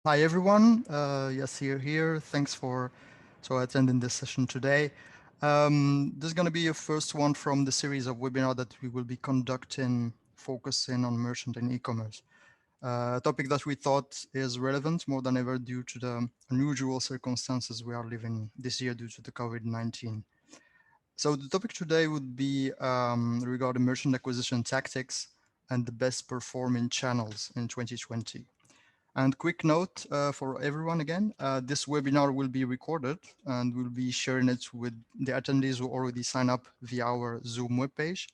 Hi everyone. Yes, here. Thanks for attending this session today. This is going to be a first one from the series of webinar that we will be conducting, focusing on merchant and e-commerce. A topic that we thought is relevant more than ever due to the unusual circumstances we are living this year due to the COVID-19. So the topic today would be regarding merchant acquisition tactics and the best performing channels in 2020. And quick note for everyone again, this webinar will be recorded and we'll be sharing it with the attendees who already sign up via our Zoom webpage.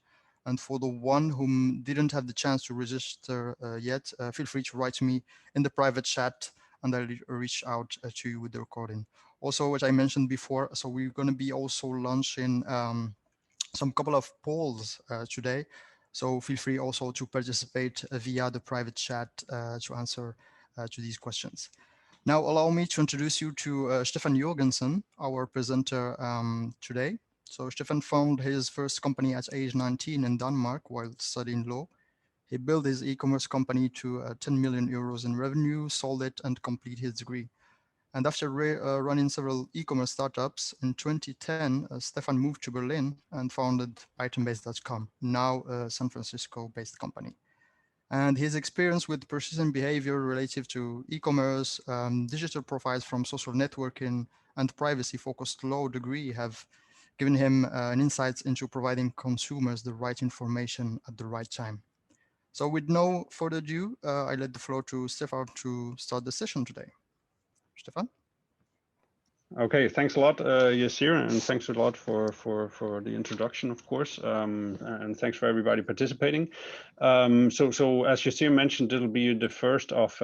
And for the one who didn't have the chance to register yet, feel free to write to me in the private chat and I'll reach out to you with the recording. Also, what I mentioned before, so we're going to be also launching some couple of polls today. So feel free also to participate via the private chat to answer to these questions. Now, allow me to introduce you to Stefan Jorgensen, our presenter today. So Stefan founded his first company at age 19 in Denmark while studying law. He built his e-commerce company to 10 million euros in revenue, sold it, and completed his degree. And after running several e-commerce startups, in 2010, Stefan moved to Berlin and founded itembase.com, now a San Francisco-based company. And his experience with persistent behavior relative to e-commerce, digital profiles from social networking, and privacy-focused law degree have given him an insight into providing consumers the right information at the right time. So with no further ado, I let the floor to Stefan to start the session today. Stefan? Okay, thanks a lot, Yasir, and thanks a lot for the introduction, of course, and thanks for everybody participating. So as Yasir mentioned, it'll be the first of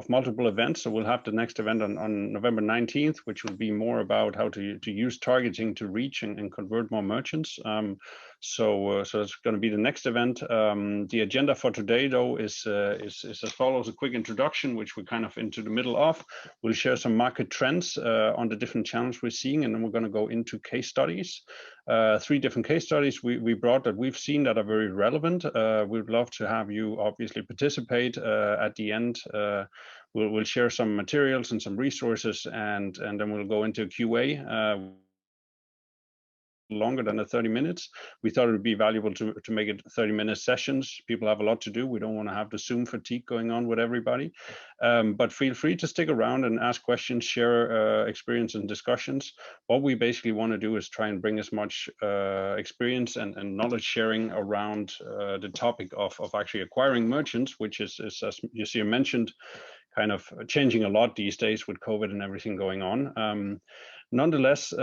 multiple events. So we'll have the next event on November 19th, which will be more about how to use targeting to reach and convert more merchants. So it's going to be the next event. The agenda for today, though, is as follows: a quick introduction, which we're kind of into the middle of. We'll share some market trends on the different channels we're seeing, and then we're going to go into case studies. 3 different case studies we brought that we've seen that are very relevant. We'd love to have you obviously participate at the end. We'll share some materials and some resources, and then we'll go into QA. Longer than the 30 minutes. We thought it would be valuable to make it 30-minute sessions. People have a lot to do. We don't want to have the Zoom fatigue going on with everybody. But feel free to stick around and ask questions, share experience and discussions. What we basically want to do is try and bring as much experience and knowledge sharing around the topic of actually acquiring merchants, which is as Yasir mentioned, kind of changing a lot these days with COVID and everything going on. Nonetheless,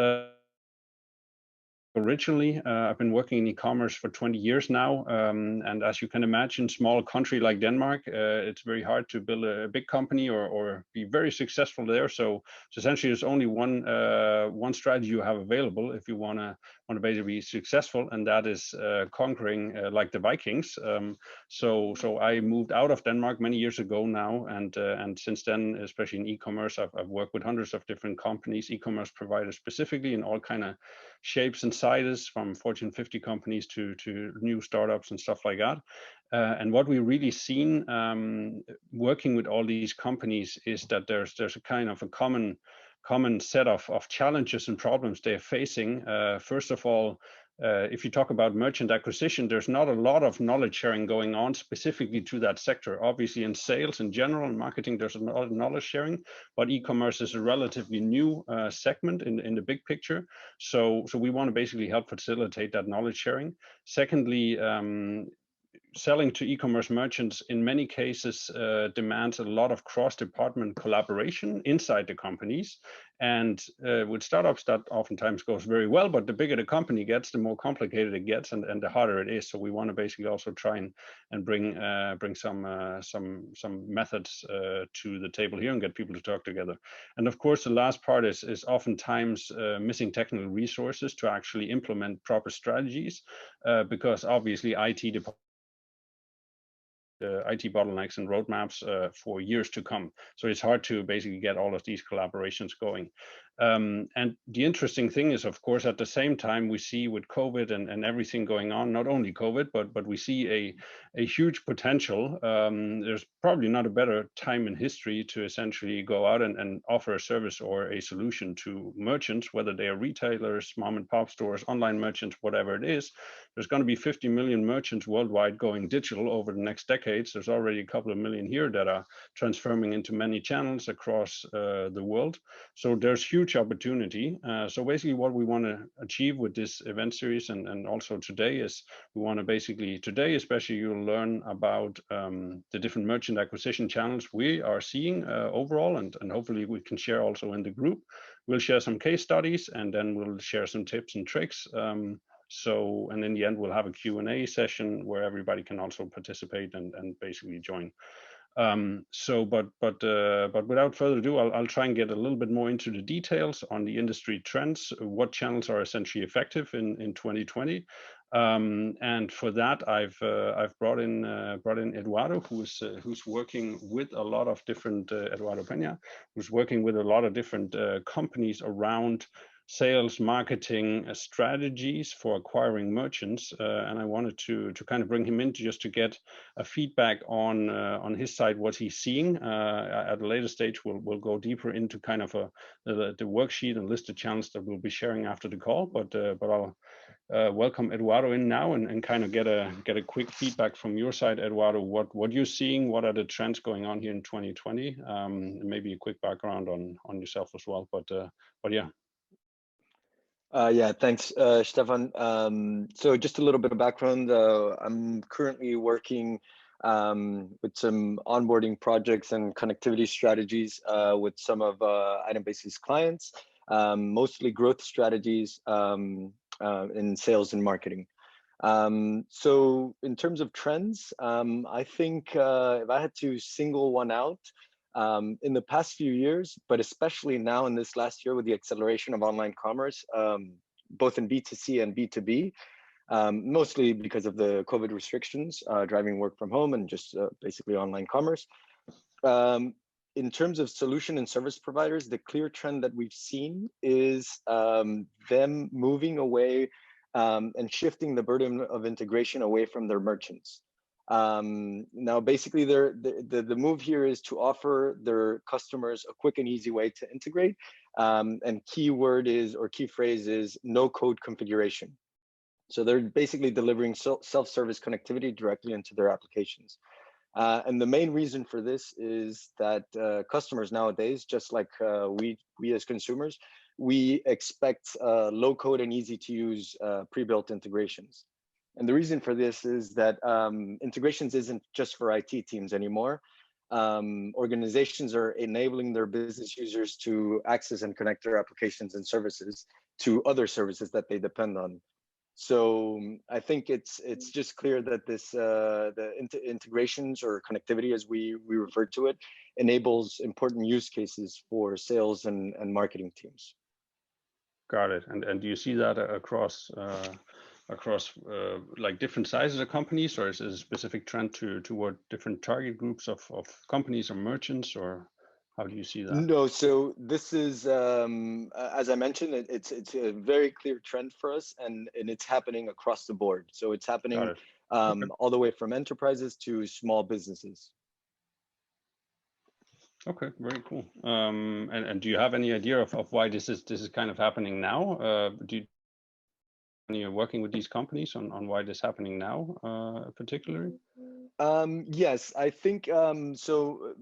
originally, I've been working in e-commerce for 20 years now, and as you can imagine, small country like Denmark, it's very hard to build a big company or be very successful there. So essentially, there's only one strategy you have available if you want to basically be successful, and that is conquering like the Vikings. So I moved out of Denmark many years ago now, and since then, especially in e-commerce, I've worked with hundreds of different companies, e-commerce providers specifically, in all kind of shapes and sizes, from Fortune 50 companies to new startups and stuff like that. And what we really seen working with all these companies is that there's a kind of a common set of challenges and problems they're facing. First of all, if you talk about merchant acquisition, there's not a lot of knowledge sharing going on specifically to that sector. Obviously, in sales in general and marketing, there's a lot of knowledge sharing, but e-commerce is a relatively new segment in the big picture. So we want to basically help facilitate that knowledge sharing. Secondly, selling to e-commerce merchants in many cases demands a lot of cross-department collaboration inside the companies. And with startups, that oftentimes goes very well, but the bigger the company gets, the more complicated it gets, and the harder it is. So we want to basically also try and bring some methods to the table here and get people to talk together. And of course, the last part is oftentimes missing technical resources to actually implement proper strategies, because obviously IT bottlenecks and roadmaps for years to come. So it's hard to basically get all of these collaborations going. And the interesting thing is, of course, at the same time, we see with COVID and everything going on, not only COVID, but we see a huge potential. There's probably not a better time in history to essentially go out and offer a service or a solution to merchants, whether they are retailers, mom and pop stores, online merchants, whatever it is. There's going to be 50 million merchants worldwide going digital over the next decades. There's already a couple of million here that are transforming into many channels across the world. So there's huge opportunity. So basically what we want to achieve with this event series and also today is we want to basically today, especially you'll learn about the different merchant acquisition channels we are seeing overall, and hopefully we can share also in the group. We'll share some case studies and then we'll share some tips and tricks. And in the end, we'll have a Q&A session where everybody can also participate and basically join. But without further ado, I'll try and get a little bit more into the details on the industry trends, what channels are essentially effective in 2020. And for that, I've brought in Eduardo, who's working with a lot of different Eduardo Peña, who's working with a lot of different companies around sales, marketing strategies for acquiring merchants, and I wanted to kind of bring him in just to get a feedback on his side, what he's seeing. At a later stage, we'll go deeper into kind of the worksheet and list of channels that we'll be sharing after the call. But I'll welcome Eduardo in now and kind of get a quick feedback from your side, Eduardo. What you're seeing, what are the trends going on here in 2020? And maybe a quick background on yourself as well. But yeah. Yeah, thanks, Stefan. So just a little bit of background. I'm currently working with some onboarding projects and connectivity strategies with some of Item-Base's clients, mostly growth strategies in sales and marketing. So in terms of trends, I think if I had to single one out, in the past few years, but especially now in this last year with the acceleration of online commerce, both in B2C and B2B, mostly because of the COVID restrictions, driving work from home and just basically online commerce. In terms of solution and service providers, the clear trend that we've seen is them moving away and shifting the burden of integration away from their merchants. Now, basically, the move here is to offer their customers a quick and easy way to integrate. And key word is, or key phrase is, no code configuration. So they're basically delivering self-service connectivity directly into their applications. And the main reason for this is that customers nowadays, just like we as consumers, we expect low code and easy to use pre-built integrations. And the reason for this is that integrations isn't just for IT teams anymore. Organizations are enabling their business users to access and connect their applications and services to other services that they depend on. So I think it's just clear that this integrations or connectivity, as we refer to it, enables important use cases for sales and marketing teams. Got it. And do you see that across like different sizes of companies, or is it a specific trend toward different target groups of companies or merchants, or how do you see that? No, so this is, as I mentioned, it's a very clear trend for us, and it's happening across the board. So it's happening all the way from enterprises to small businesses. Okay, very cool. And do you have any idea of why this is kind of happening now? When you're working with these companies on why this is happening now, particularly? Yes, I think so.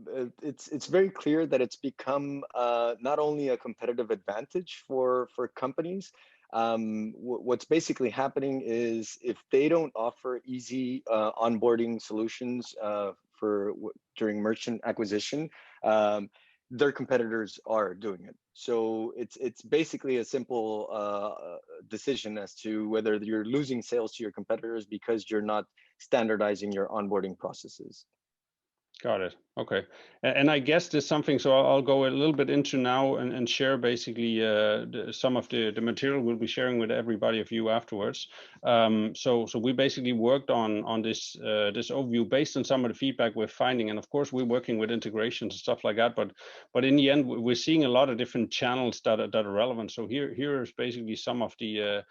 It's very clear that it's become not only a competitive advantage for companies. What's basically happening is if they don't offer easy onboarding solutions during merchant acquisition, their competitors are doing it. So it's basically a simple decision as to whether you're losing sales to your competitors because you're not standardizing your onboarding processes. Got it. Okay. And I guess there's something, so I'll go a little bit into now and share basically some of the material we'll be sharing with everybody of you afterwards. So we basically worked on this this overview based on some of the feedback we're finding, and of course we're working with integrations and stuff like that. But in the end, we're seeing a lot of different channels that are relevant. So here is basically some of the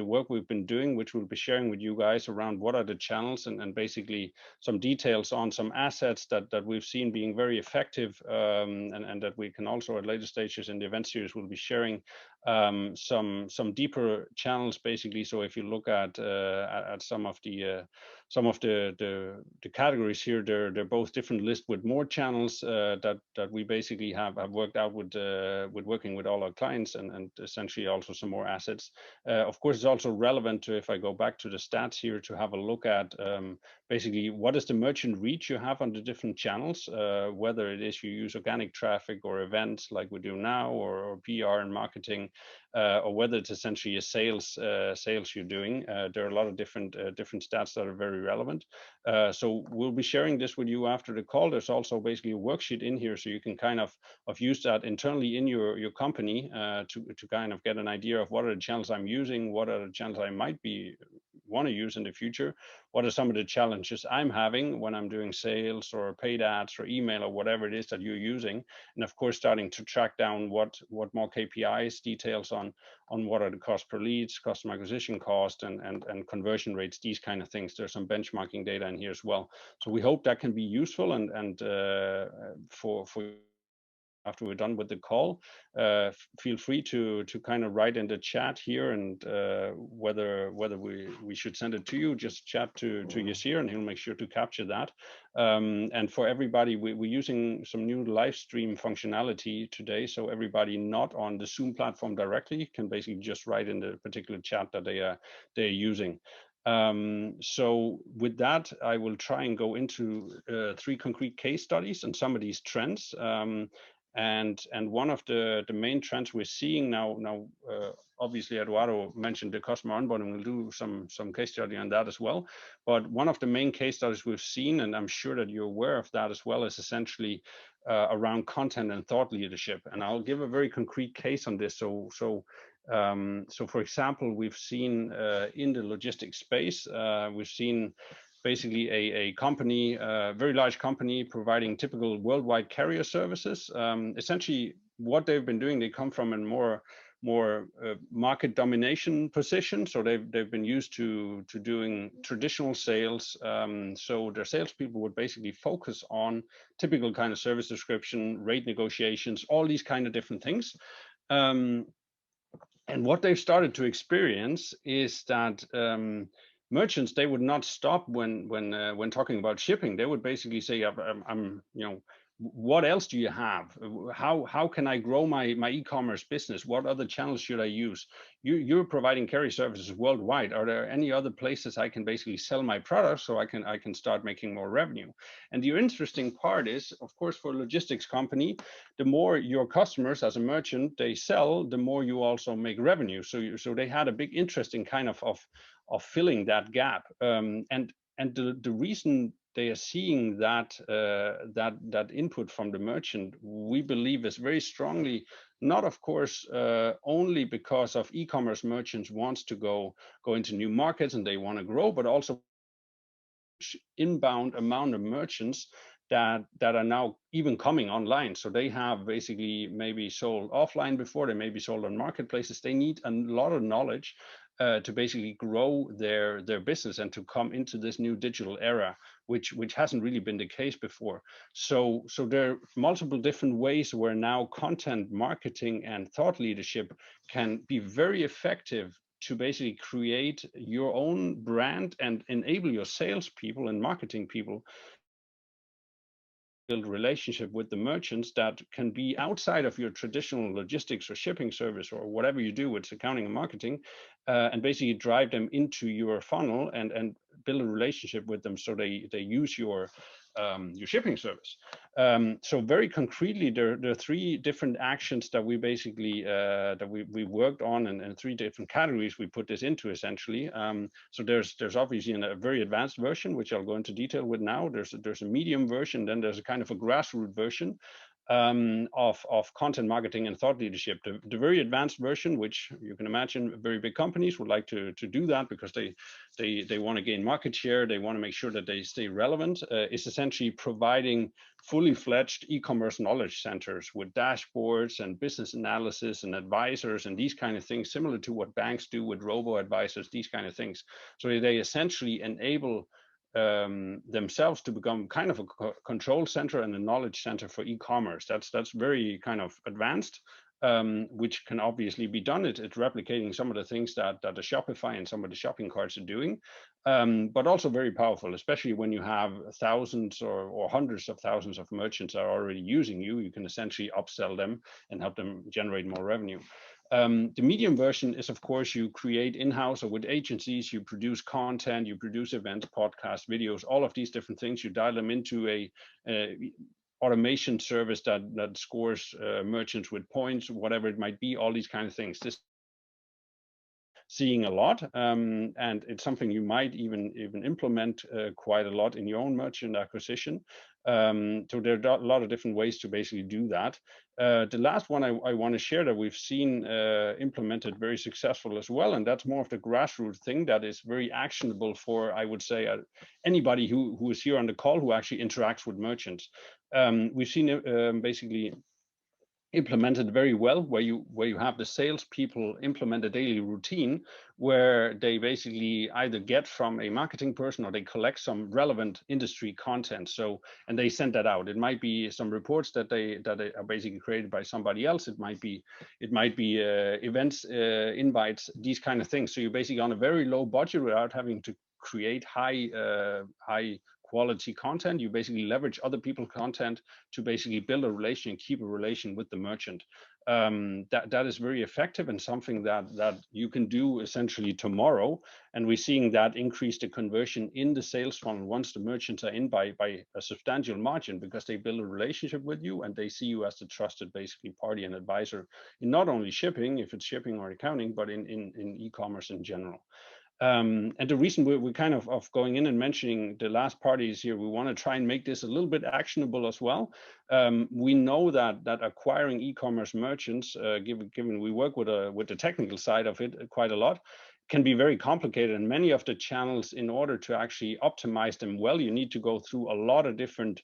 work we've been doing, which we'll be sharing with you guys around what are the channels and basically some details on some assets that we've seen being very effective, and that we can also at later stages in the event series will be sharing some deeper channels basically. So if you look at some of the categories here, they're both different lists with more channels that we basically have worked out with working with all our clients, and essentially also some more assets. Of course, it's also relevant to, if I go back to the stats here, to have a look at basically what is the merchant reach you have on the different channels, whether it is you use organic traffic or events like we do now, or PR and marketing, or whether it's essentially a sales you're doing. There are a lot of different stats that are very relevant. So we'll be sharing this with you after the call. There's also basically a worksheet in here, so you can kind of use that internally in your company to kind of get an idea of what are the channels I'm using, what are the channels I might want to use in the future, what are some of the challenges I'm having when I'm doing sales or paid ads or email or whatever it is that you're using, and of course starting to track down what more KPIs, details on what are the cost per leads, customer acquisition cost, and conversion rates, these kind of things. There's some benchmarking data in here as well. So we hope that can be useful, and for after we're done with the call, feel free to kind of write in the chat here, and whether we should send it to you, just chat to Yasir, and he'll make sure to capture that. And for everybody, we're using some new live stream functionality today, so everybody not on the Zoom platform directly can basically just write in the particular chat that they're using. So with that, I will try and go into 3 concrete case studies and some of these trends. And one of the main trends we're seeing now, obviously Eduardo mentioned the customer onboarding. We'll do some case study on that as well. But one of the main case studies we've seen, and I'm sure that you're aware of that as well, is essentially around content and thought leadership. And I'll give a very concrete case on this. So for example, we've seen in the logistics space, we've seen basically a company, a very large company, providing typical worldwide carrier services. Essentially, what they've been doing, they come from a more market domination position. So they've been used to doing traditional sales. So their salespeople would basically focus on typical kind of service description, rate negotiations, all these kind of different things. And what they've started to experience is that merchants, they would not stop when talking about shipping. They would basically say, I'm what else do you have? How can I grow my e-commerce business? What other channels should I use? You're providing carrier services worldwide. Are there any other places I can basically sell my products so I can start making more revenue? And the interesting part is, of course, for a logistics company, the more your customers as a merchant they sell, the more you also make revenue. So they had a big interest in kind of filling that gap. And the reason they are seeing that input from the merchant, we believe, is very strongly not, of course, only because of e-commerce merchants wants to go into new markets and they want to grow, but also inbound amount of merchants that are now even coming online. So they have basically maybe sold offline before, they maybe sold on marketplaces. They need a lot of knowledge to basically grow their business and to come into this new digital era, which hasn't really been the case before. So there are multiple different ways where now content marketing and thought leadership can be very effective to basically create your own brand and enable your salespeople and marketing people build relationship with the merchants that can be outside of your traditional logistics or shipping service or whatever you do with accounting and marketing, and basically drive them into your funnel and build a relationship with them, so they use your your shipping service. So very concretely, there are three different actions that we basically that we worked on, and three different categories we put this into essentially. So there's obviously a very advanced version, which I'll go into detail with now. There's a medium version, then there's a kind of a grassroots version of content marketing and thought leadership. The very advanced version, which you can imagine very big companies would like to do that because they want to gain market share, they want to make sure that they stay relevant, is essentially providing fully fledged e-commerce knowledge centers with dashboards and business analysis and advisors and these kind of things, similar to what banks do with robo advisors, these kind of things. So they essentially enable themselves to become kind of a control center and a knowledge center for e-commerce. That's very kind of advanced, which can obviously be done. It's replicating some of the things that the Shopify and some of the shopping carts are doing, but also very powerful, especially when you have thousands or hundreds of thousands of merchants that are already using you. You can essentially upsell them and help them generate more revenue. The medium version is, of course, you create in-house or with agencies, you produce content, you produce events, podcasts, videos, all of these different things. You dial them into a automation service that scores merchants with points, whatever it might be, all these kind of things. This seeing a lot, and it's something you might even implement quite a lot in your own merchant acquisition. So there are a lot of different ways to basically do that. The last one I want to share that we've seen implemented very successful as well, and that's more of the grassroots thing that is very actionable for, I would say, anybody who is here on the call who actually interacts with merchants. We've seen basically implemented very well, where you have the salespeople implement a daily routine where they basically either get from a marketing person or they collect some relevant industry content. So, and they send that out. It might be some reports that they are basically created by somebody else. It might be events, invites, these kind of things. So you're basically on a very low budget without having to create high quality content. You basically leverage other people's content to basically build a relation and keep a relation with the merchant. That is very effective and something that you can do essentially tomorrow. And we're seeing that increase the conversion in the sales funnel once the merchants are in by a substantial margin, because they build a relationship with you and they see you as the trusted basically party and advisor in not only shipping, if it's shipping or accounting, but in e-commerce in general. And the reason we're kind of going in and mentioning the last parties here, we want to try and make this a little bit actionable as well. We know that acquiring e-commerce merchants, given we work with the technical side of it quite a lot, can be very complicated. And many of the channels, in order to actually optimize them well, you need to go through a lot of different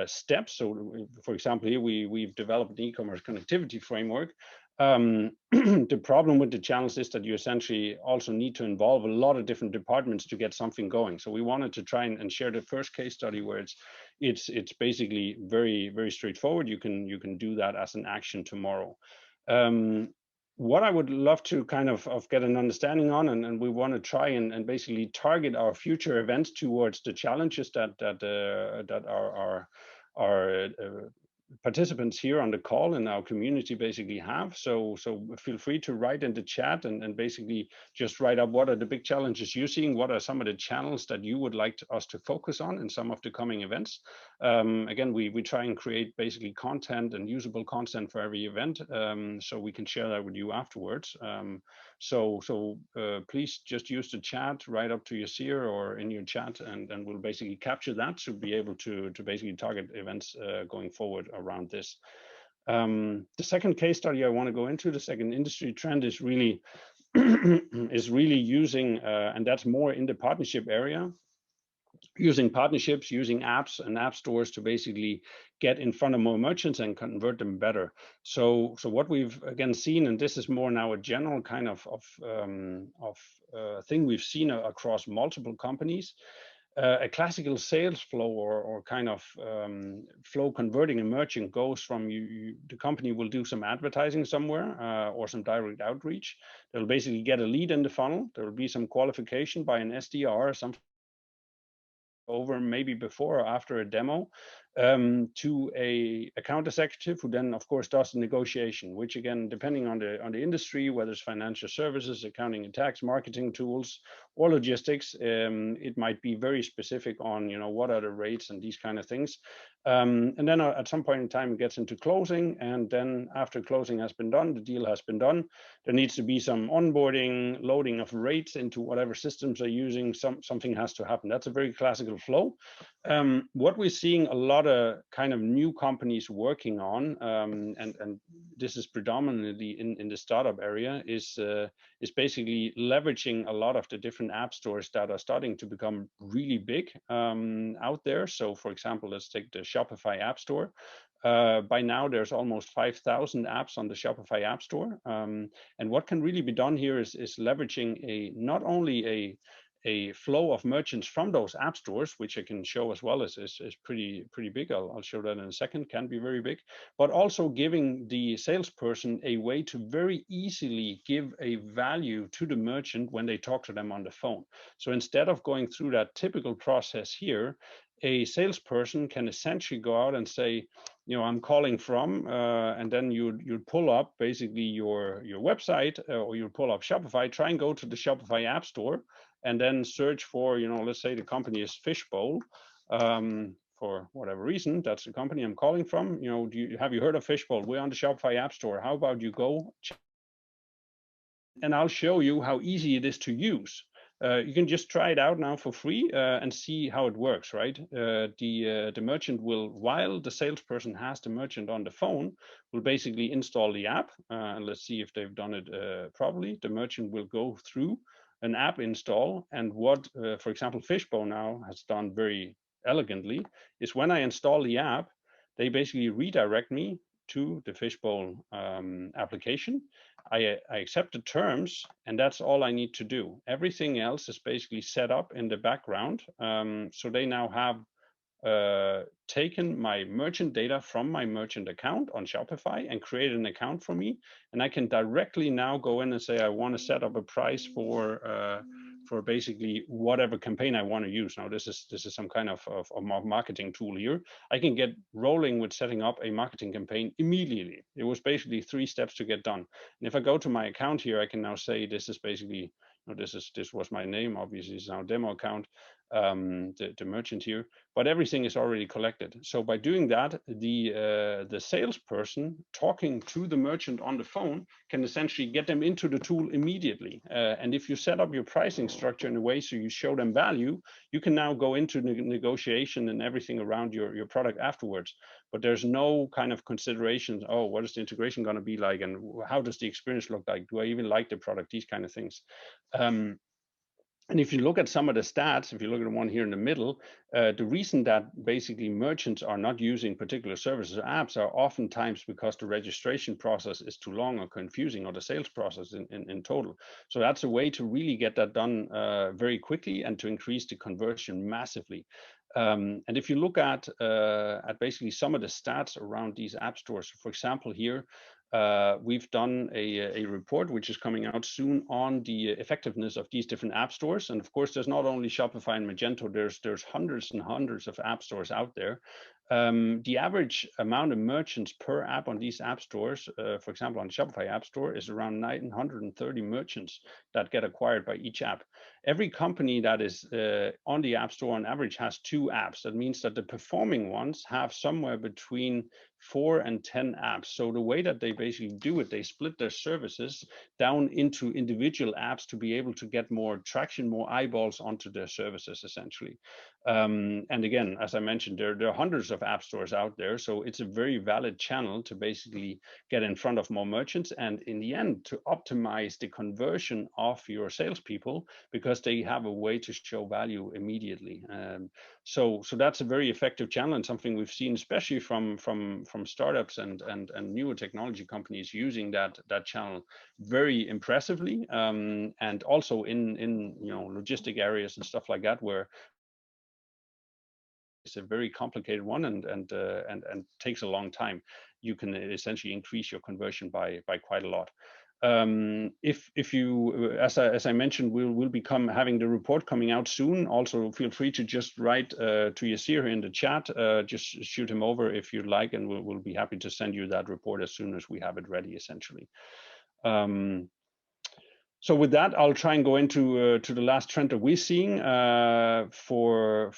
steps. So, for example, here we've developed an e-commerce connectivity framework. The problem with the channels is that you essentially also need to involve a lot of different departments to get something going. So we wanted to try and share the first case study where it's basically very, very straightforward. You can do that as an action tomorrow. What I would love to kind of get an understanding on, and we want to try and basically target our future events towards the challenges that our participants here on the call in our community basically have. So feel free to write in the chat and basically just write up what are the big challenges you're seeing, what are some of the channels that you would like us to focus on in some of the coming events. Again, we try and create basically content and usable content for every event, so we can share that with you afterwards. Please just use the chat right up to your Yasir or in your chat, and we'll basically capture that to be able to basically target events going forward around this. The second case study I want to go into, the second industry trend, is really using, and that's more in the partnership area, using partnerships, using apps and app stores to basically get in front of more merchants and convert them better. So what we've again seen, and this is more now a general kind of thing we've seen across multiple companies. A classical sales flow or kind of flow converting a merchant goes from the company will do some advertising somewhere or some direct outreach. They'll basically get a lead in the funnel. There will be some qualification by an SDR or something over maybe before or after a demo. to a account executive who then of course does the negotiation, which again, depending on the industry, whether it's financial services, accounting and tax, marketing tools, or logistics, it might be very specific on, what are the rates and these kind of things. And then at some point in time, it gets into closing. And then after closing has been done, the deal has been done, there needs to be some onboarding, loading of rates into whatever systems they're using. Something has to happen. That's a very classical flow. What we're seeing a lot of kind of new companies working on, and this is predominantly in the startup area, is basically leveraging a lot of the different app stores that are starting to become really big out there. So, for example, let's take the Shopify App Store. By now, there's almost 5,000 apps on the Shopify App Store. And what can really be done here is leveraging not only a flow of merchants from those app stores, which I can show as well, is pretty big. I'll show that in a second, can be very big, but also giving the salesperson a way to very easily give a value to the merchant when they talk to them on the phone. So instead of going through that typical process here, a salesperson can essentially go out and say, I'm calling from, and then you'd pull up basically your website, or you pull up Shopify, try and go to the Shopify App Store, and then search for, let's say the company is Fishbowl. For whatever reason, that's the company I'm calling from. Have you heard of Fishbowl? We're on the Shopify App Store. How about you go and I'll show you how easy it is to use. You can just try it out now for free and see how it works, right? The merchant will, while the salesperson has the merchant on the phone, will basically install the app. And let's see if they've done it properly. The merchant will go through an app install. And what, for example, Fishbowl now has done very elegantly is when I install the app, they basically redirect me to the Fishbowl application. I accept the terms, and that's all I need to do. Everything else is basically set up in the background. So they now have taken my merchant data from my merchant account on Shopify and created an account for me. And I can directly now go in and say, I want to set up a price for basically whatever campaign I want to use. Now, this is some kind of marketing tool here. I can get rolling with setting up a marketing campaign immediately. It was basically 3 steps to get done. And if I go to my account here, I can now say, this is basically, this was my name, obviously it's now demo account, the merchant here, but everything is already collected. So by doing that, the salesperson talking to the merchant on the phone can essentially get them into the tool immediately. And if you set up your pricing structure in a way so you show them value, you can now go into negotiation and everything around your product afterwards. But there's no kind of considerations, oh, what is the integration going to be like, and how does the experience look like? Do I even like the product? These kind of things. And if you look at some of the stats, if you look at the one here in the middle, the reason that basically merchants are not using particular services or apps are oftentimes because the registration process is too long or confusing, or the sales process in total. So that's a way to really get that done very quickly and to increase the conversion massively. And if you look at basically some of the stats around these app stores, for example, here, we've done a report which is coming out soon on the effectiveness of these different app stores. And of course, there's not only Shopify and Magento, there's hundreds and hundreds of app stores out there. The average amount of merchants per app on these app stores, for example, on the Shopify App Store, is around 930 merchants that get acquired by each app. Every company that is on the App Store on average has 2 apps. That means that the performing ones have somewhere between 4 and 10 apps. So the way that they basically do it, they split their services down into individual apps to be able to get more traction, more eyeballs onto their services, essentially. And again, as I mentioned, there are hundreds of app stores out there. So it's a very valid channel to basically get in front of more merchants, and in the end, to optimize the conversion of your salespeople, because they have a way to show value immediately. So that's a very effective channel, and something we've seen, especially from startups and newer technology companies, using that channel very impressively, and also in logistic areas and stuff like that, where it's a very complicated one and takes a long time. You can essentially increase your conversion by quite a lot. If you, as I mentioned, we'll become having the report coming out soon. Also, feel free to just write to Yasir in the chat. Just shoot him over if you'd like, and we'll be happy to send you that report as soon as we have it ready, essentially. So with that, I'll try and go into to the last trend that we're seeing for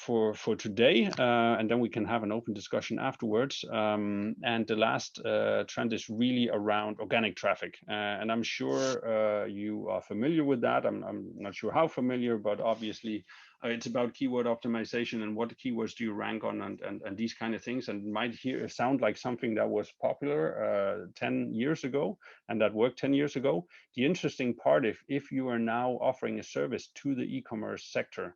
today, and then we can have an open discussion afterwards. And the last trend is really around organic traffic, and I'm sure you are familiar with that. I'm not sure how familiar, but obviously it's about keyword optimization and what keywords do you rank on, and these kind of things. And it might sound like something that was popular 10 years ago and that worked 10 years ago. The interesting part, if you are now offering a service to the e-commerce sector,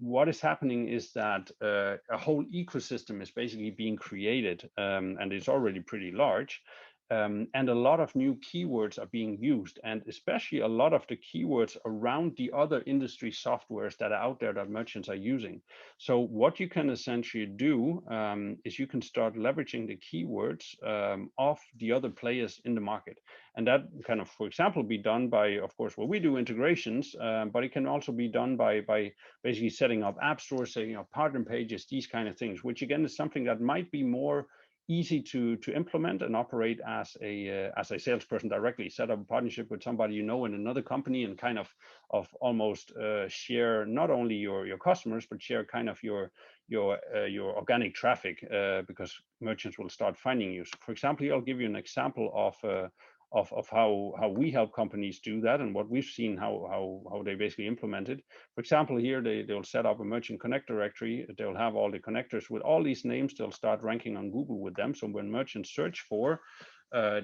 what is happening is that a whole ecosystem is basically being created, and it's already pretty large. And a lot of new keywords are being used, and especially a lot of the keywords around the other industry softwares that are out there that merchants are using. So what you can essentially do is you can start leveraging the keywords of the other players in the market. And that can, for example, be done by, of course, what we do, integrations, but it can also be done by basically setting up app stores, setting up partner pages, these kind of things, which again is something that might be more easy to implement and operate as a salesperson directly. Set up a partnership with somebody you know in another company and kind of almost share not only your customers, but share kind of your organic traffic, because merchants will start finding you. So for example, I'll give you an example of how we help companies do that and what we've seen how they basically implement it. For example, here they'll set up a merchant connect directory. They'll have all the connectors with all these names. They'll start ranking on Google with them. So when merchants search for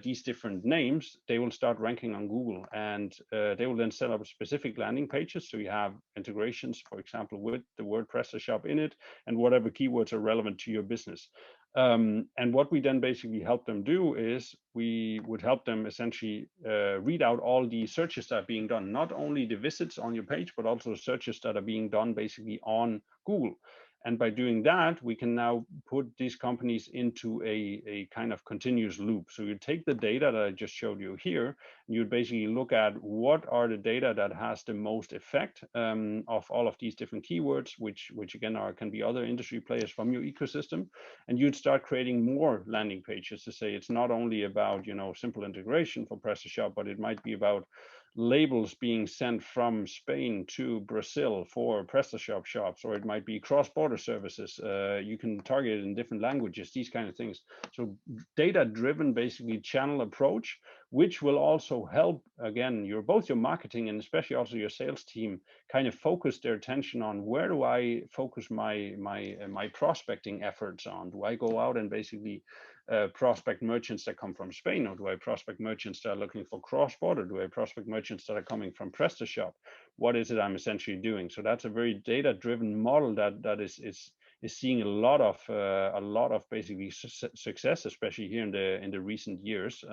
these different names, they will start ranking on Google, and they will then set up specific landing pages. So you have integrations, for example, with the word PrestaShop in it, and whatever keywords are relevant to your business. And what we then basically help them do is we would help them essentially read out all the searches that are being done, not only the visits on your page, but also searches that are being done basically on Google. And by doing that, we can now put these companies into a kind of continuous loop. So you take the data that I just showed you here, and you basically look at what are the data that has the most effect of all of these different keywords, which again can be other industry players from your ecosystem. And you'd start creating more landing pages to say it's not only about, simple integration for PrestaShop, but it might be about labels being sent from Spain to Brazil for PrestaShop shops, or it might be cross-border services. You can target it in different languages, these kind of things. So data-driven, basically, channel approach, which will also help, again, both your marketing and especially also your sales team kind of focus their attention on where do I focus my prospecting efforts on? Do I go out and basically prospect merchants that come from Spain, or do I prospect merchants that are looking for cross-border? Do I prospect merchants that are coming from PrestaShop? What is it I'm essentially doing? So that's a very data-driven model that is seeing a lot of basically success, especially here in the recent years.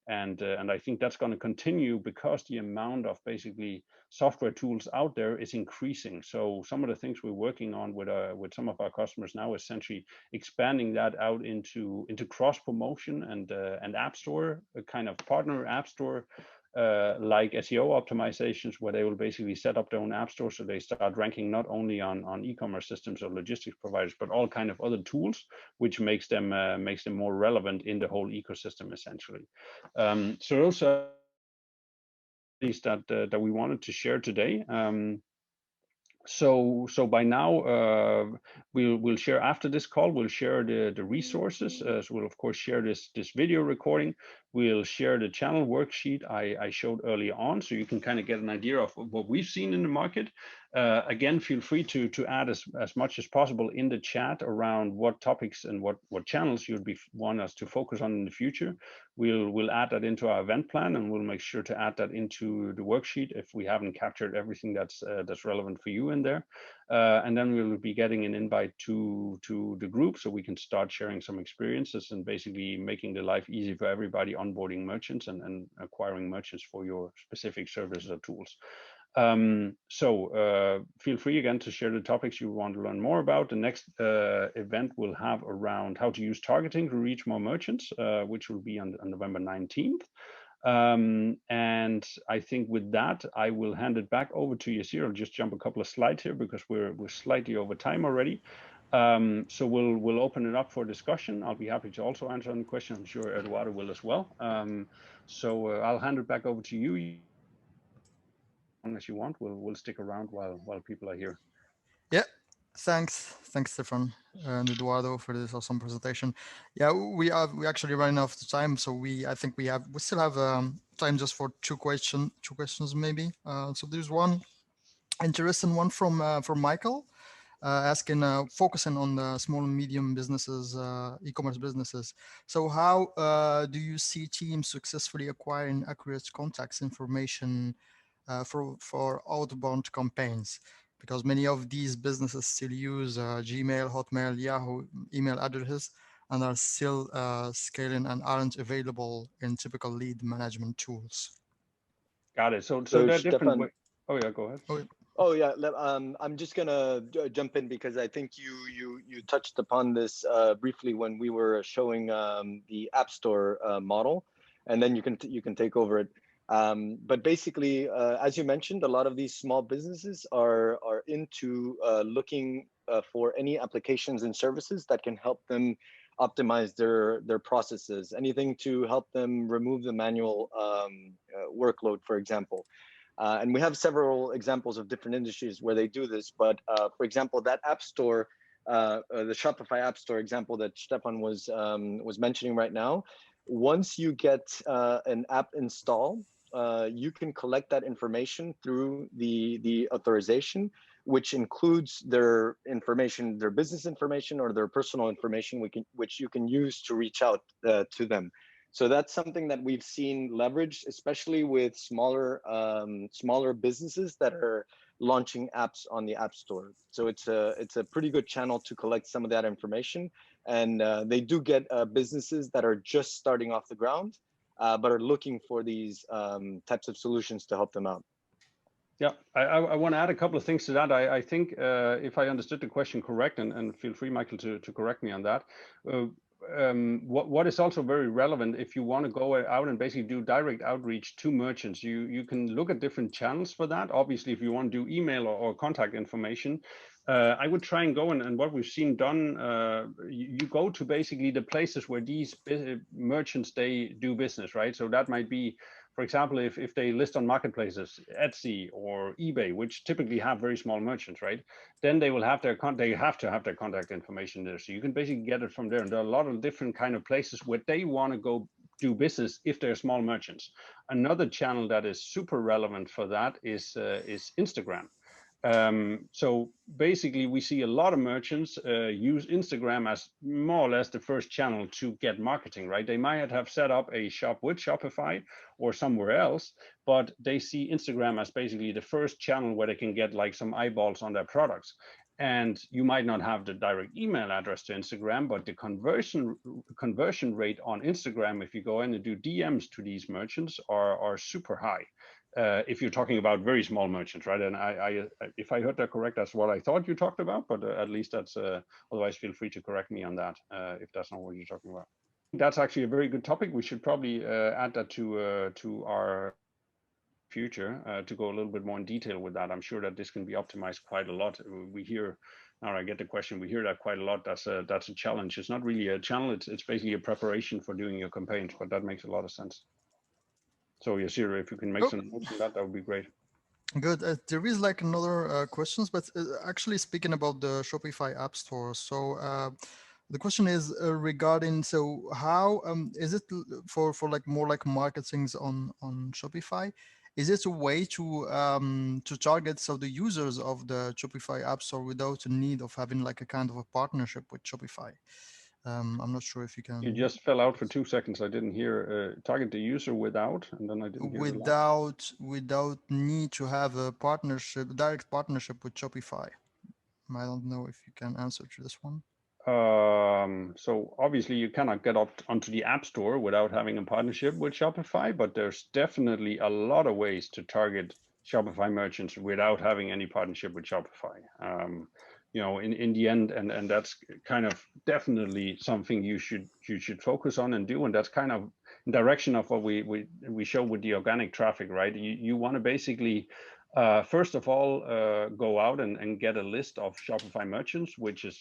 And I think that's going to continue because the amount of basically software tools out there is increasing. So some of the things we're working on with some of our customers now, essentially expanding that out into cross promotion and app store, a kind of partner app store, like SEO optimizations, where they will basically set up their own app store, so they start ranking not only on e-commerce systems or logistics providers, but all kind of other tools, which makes them more relevant in the whole ecosystem, essentially. So those are things that we wanted to share today. So by now, we'll share after this call. We'll share the resources. So we'll of course share this video recording. We'll share the channel worksheet I showed earlier on, so you can kind of get an idea of what we've seen in the market. Again, feel free to add as much as possible in the chat around what topics and what channels you'd want us to focus on in the future. We'll add that into our event plan, and we'll make sure to add that into the worksheet if we haven't captured everything that's relevant for you in there. And then we'll be getting an invite to the group, so we can start sharing some experiences and basically making the life easy for everybody onboarding merchants and acquiring merchants for your specific services or tools. So feel free again to share the topics you want to learn more about. The next event will have around how to use targeting to reach more merchants, which will be on November 19th. And I think with that, I will hand it back over to Yasir. I'll just jump a couple of slides here because we're slightly over time already. So we'll open it up for discussion. I'll be happy to also answer any questions. I'm sure Eduardo will as well. So I'll hand it back over to you. As long as you want, we'll stick around while people are here. Yeah, thanks, Stefan and Eduardo for this awesome presentation. Yeah, we actually running out of time, so I think we still have time just for two questions maybe. So there's one interesting one from Michael, asking, focusing on the small and medium businesses, e-commerce businesses. So how do you see teams successfully acquiring accurate contacts information for outbound campaigns? Because many of these businesses still use Gmail, Hotmail, Yahoo email addresses and are still scaling and aren't available in typical lead management tools. Got it. So So there are different Stefan, ways. Oh yeah, go ahead. Oh, oh yeah, I'm just gonna jump in because I think you touched upon this briefly when we were showing the App Store model, and then you can take over it. But basically, as you mentioned, a lot of these small businesses are into looking for any applications and services that can help them optimize their processes. Anything to help them remove the manual workload, for example. And we have several examples of different industries where they do this. But for example, that app store, the Shopify app store example that Stefan was mentioning right now, once you get an app installed, you can collect that information through the authorization, which includes their information, their business information or their personal information, which you can use to reach out to them. So that's something that we've seen leveraged, especially with smaller businesses that are launching apps on the App Store. So it's a pretty good channel to collect some of that information, and they do get businesses that are just starting off the ground, but are looking for these types of solutions to help them out. Yeah, I want to add a couple of things to that. I think if I understood the question correct, and feel free, Michael, to correct me on that. What is also very relevant if you want to go out and basically do direct outreach to merchants, you can look at different channels for that. Obviously, if you want to do email or contact information, I would try and go and what we've seen done, you go to basically the places where these merchants, they do business, right? So that might be, for example, if they list on marketplaces, Etsy or eBay, which typically have very small merchants, right? Then they will have they have to have their contact information there. So you can basically get it from there. And there are a lot of different kind of places where they want to go do business if they're small merchants. Another channel that is super relevant for that is Instagram. So basically, we see a lot of merchants use Instagram as more or less the first channel to get marketing, right? They might have set up a shop with Shopify or somewhere else, but they see Instagram as basically the first channel where they can get like some eyeballs on their products. And you might not have the direct email address to Instagram, but the conversion rate on Instagram, if you go in and do DMs to these merchants, are super high. If you're talking about very small merchants, right? And if I heard that correct, that's what I thought you talked about, but at least that's, otherwise feel free to correct me on that if that's not what you're talking about. That's actually a very good topic. We should probably add that to our future to go a little bit more in detail with that. I'm sure that this can be optimized quite a lot. We hear, now I get the question, we hear that quite a lot. That's a challenge. It's not really a channel. It's basically a preparation for doing your campaigns, but that makes a lot of sense. So Yasir, if you can make oh, some notes on that, that would be great. good. There is like another questions, but actually speaking about the Shopify App Store. So the question is regarding, so how is it for like more like marketings on Shopify? Is it a way to target so the users of the Shopify App Store without the need of having like a kind of a partnership with Shopify? I'm not sure if you You can. just fell out for 2 seconds. I didn't hear target the user without, and then I didn't hear the last. Without need to have a partnership, direct partnership with Shopify. I don't know if you can answer to this one. So obviously you cannot get up onto the App Store without having a partnership with Shopify, but there's definitely a lot of ways to target Shopify merchants without having any partnership with Shopify. You know, in the end, and that's kind of definitely something you should focus on and do, and that's kind of direction of what we show with the organic traffic, right? You want to basically first of all go out and get a list of Shopify merchants, which is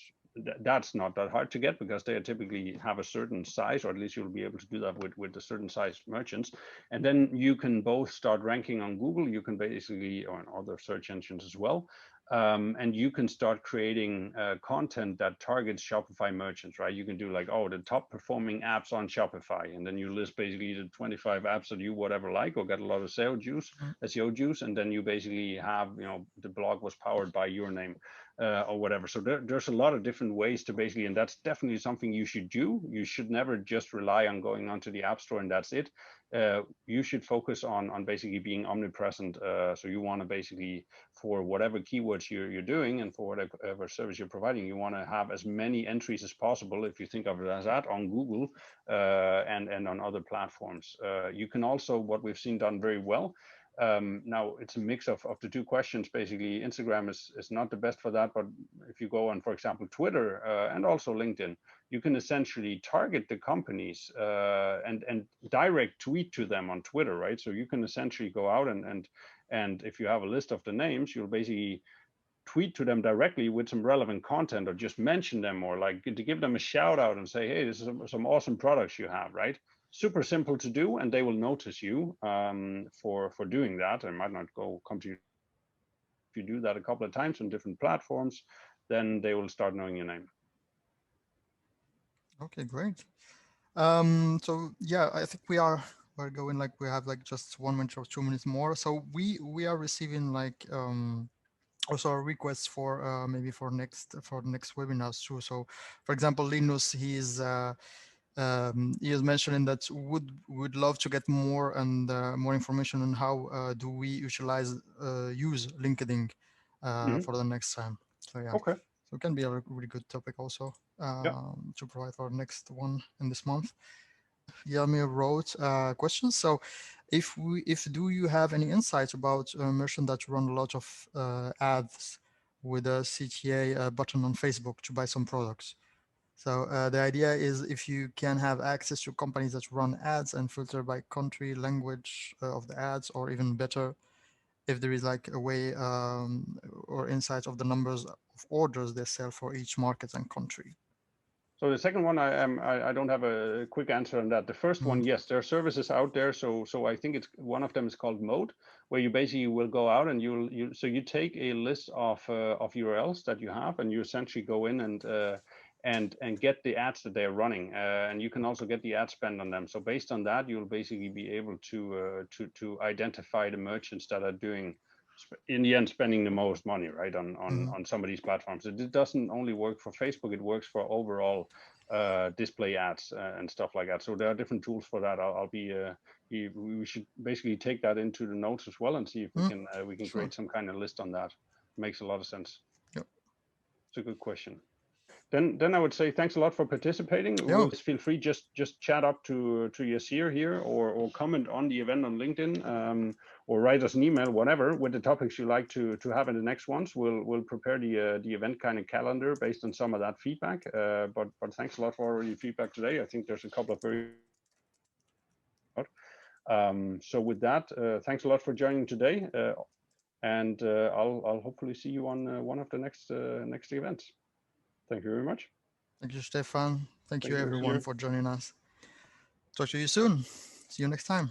that's not that hard to get because they typically have a certain size, or at least you'll be able to do that with a certain size merchants. And then you can both start ranking on Google, you can basically, or on other search engines as well, and you can start creating content that targets Shopify merchants, right? You can do like, oh, the top performing apps on Shopify, and then you list basically the 25 apps that you whatever like or get a lot of SEO juice, and then you basically have, the blog was powered by your name or whatever. So there's a lot of different ways to basically, and that's definitely something you should do. You should never just rely on going onto the App Store and that's it. You should focus on basically being omnipresent. So you want to basically, for whatever keywords you're doing and for whatever service you're providing, you want to have as many entries as possible, if you think of it as that, on Google and on other platforms. You can also, what we've seen done very well, now it's a mix of the two questions. Basically, Instagram is not the best for that, but if you go on, for example, Twitter and also LinkedIn, you can essentially target the companies and direct tweet to them on Twitter, right? So you can essentially go out and if you have a list of the names, you'll basically tweet to them directly with some relevant content, or just mention them, or like to give them a shout out and say, hey, this is some awesome products you have, right? Super simple to do, and they will notice you for doing that. They might not come to you if you do that a couple of times on different platforms, then they will start knowing your name. Okay, great. So yeah, I think we're going like we have like just 1 minute or 2 minutes more. So we are receiving like also requests for maybe for the next webinars too. So for example, Linus, he is mentioning that would love to get more and more information on how do we use LinkedIn for the next time. So yeah, Okay. so it can be a really good topic also Yeah. to provide for the next one in this month. Yamir wrote questions. So, if do you have any insights about merchants that run a lot of ads with a CTA button on Facebook to buy some products? So the idea is if you can have access to companies that run ads and filter by country, language of the ads, or even better, if there is like a way or insights of the numbers of orders they sell for each market and country. So the second one, I don't have a quick answer on that. The first one, yes, there are services out there. So I think it's one of them is called Mode, where you basically will go out and you take a list of URLs that you have, and you essentially go in and get the ads that they're running, and you can also get the ad spend on them. So based on that, you'll basically be able to identify the merchants that are doing, in the end, spending the most money, right, on some of these platforms. It doesn't only work for Facebook, it works for overall display ads and stuff like that. So there are different tools for that. We should basically take that into the notes as well and see if we can Sure. create some kind of list on that. Makes a lot of sense. Yep. It's a good question. Then I would say thanks a lot for participating. Yeah. Will feel free just chat up to Yasir here, or comment on the event on LinkedIn, or write us an email, whatever, with the topics you like to have in the next ones. We'll prepare the event kind of calendar based on some of that feedback. But thanks a lot for your feedback today. I think there's a couple of very so with that, thanks a lot for joining today, and I'll hopefully see you on one of the next events. Thank you very much. Thank you, Stefan. Thank you, Thank you, everyone, Yasir. for joining us. Talk to you soon. See you next time.